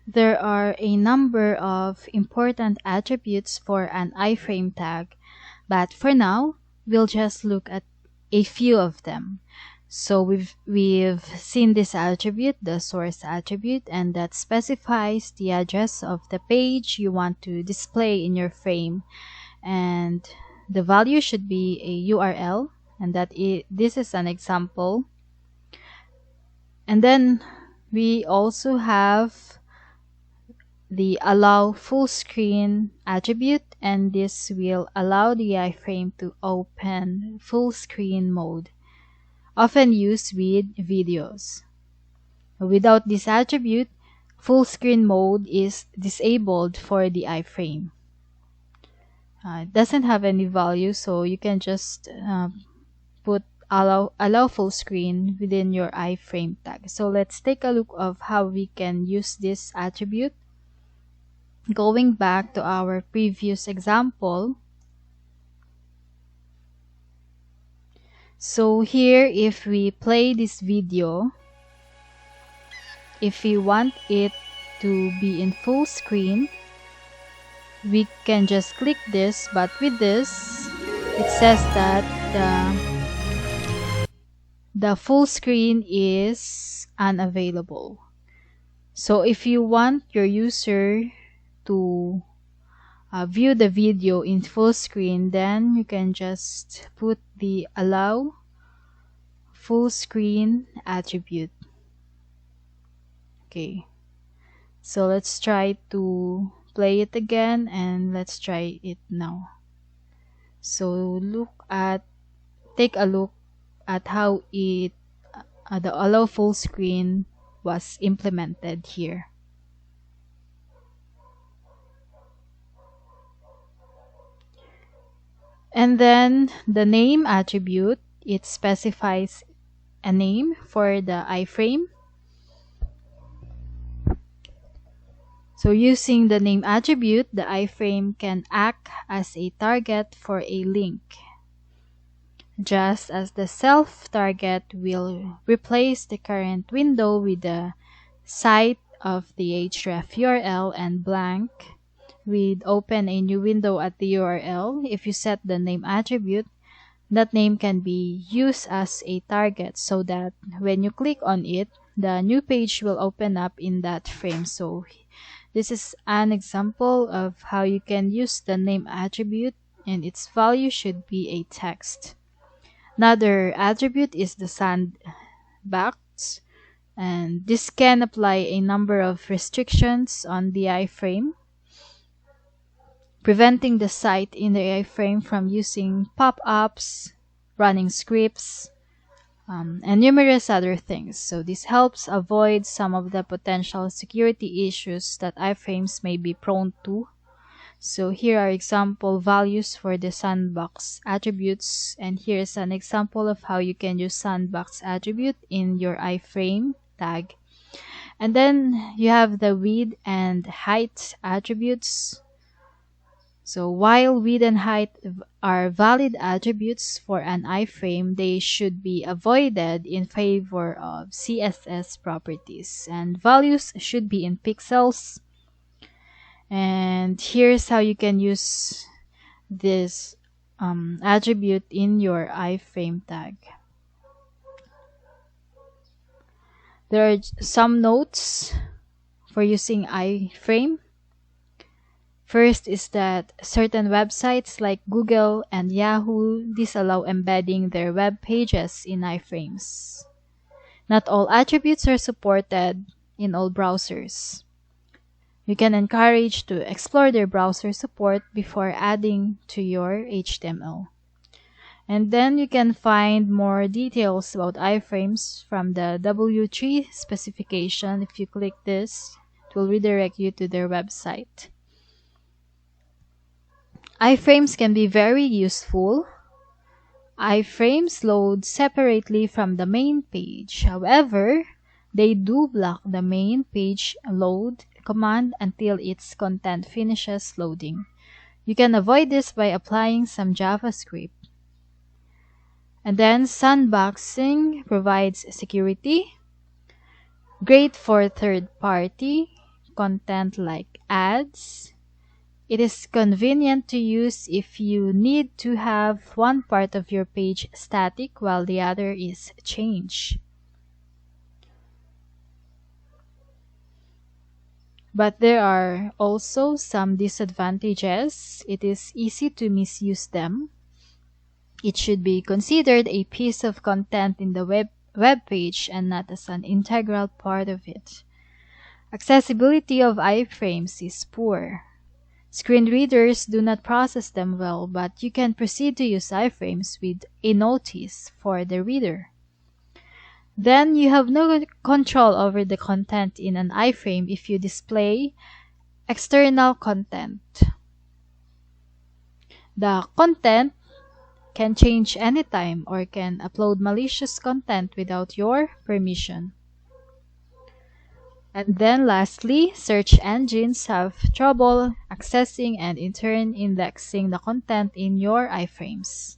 There are a number of important attributes for an iframe tag, but for now, we'll just look at a few of them. So we've seen this attribute, the source attribute, and that specifies the address of the page you want to display in your frame. And the value should be a URL, and this is an example. And then we also have the allow full screen attribute, and this will allow the iframe to open full screen mode, often used with videos. Without this attribute, full screen mode is disabled for the iframe. It doesn't have any value, so you can just put allow full screen within your iframe tag. So let's take a look of how we can use this attribute. Going back to our previous example, so here if we play this video, if we want it to be in full screen, we can just click this, but with this it says that the full screen is unavailable. So if you want your user to view the video in full screen, then you can just put the allow full screen attribute. Okay, so let's try to play it again, and let's try it now. So take a look at how the allow full screen was implemented here. And then the name attribute, it specifies a name for the iframe. So using the name attribute, the iframe can act as a target for a link, just as the self target will replace the current window with the site of the href URL and blank with open a new window at the URL. If you set the name attribute, that name can be used as a target so that when you click on it, the new page will open up in that frame. So this is an example of how you can use the name attribute, and its value should be a text. Another attribute is the Sandbox, and this can apply a number of restrictions on the iframe, preventing the site in the iframe from using pop-ups, running scripts, and numerous other things. So this helps avoid some of the potential security issues that iframes may be prone to. So here are example values for the Sandbox attributes, and here's an example of how you can use Sandbox attribute in your iframe tag. And then you have the width and height attributes. So while width and height are valid attributes for an iframe, they should be avoided in favor of CSS properties, and values should be in pixels. And here's how you can use this attribute in your iframe tag. There are some notes for using iframe. First is that certain websites like Google and Yahoo disallow embedding their web pages in iframes. Not all attributes are supported in all browsers. You can encourage to explore their browser support before adding to your HTML. And then you can find more details about iframes from the W3 specification. If you click this, it will redirect you to their website. Iframes can be very useful. Iframes load separately from the main page. However, they do block the main page load command until its content finishes loading. You can avoid this by applying some JavaScript. And then sandboxing provides security, great for third-party content like ads. It is convenient to use if you need to have one part of your page static while the other is changed. But there are also some disadvantages. It is easy to misuse them. It should be considered a piece of content in the web page and not as an integral part of it. Accessibility of iframes is poor. Screen readers do not process them well, but you can proceed to use iframes with a notice for the reader. Then you have no control over the content in an iframe if you display external content. The content can change anytime or can upload malicious content without your permission. And then lastly, search engines have trouble accessing and in turn indexing the content in your iframes.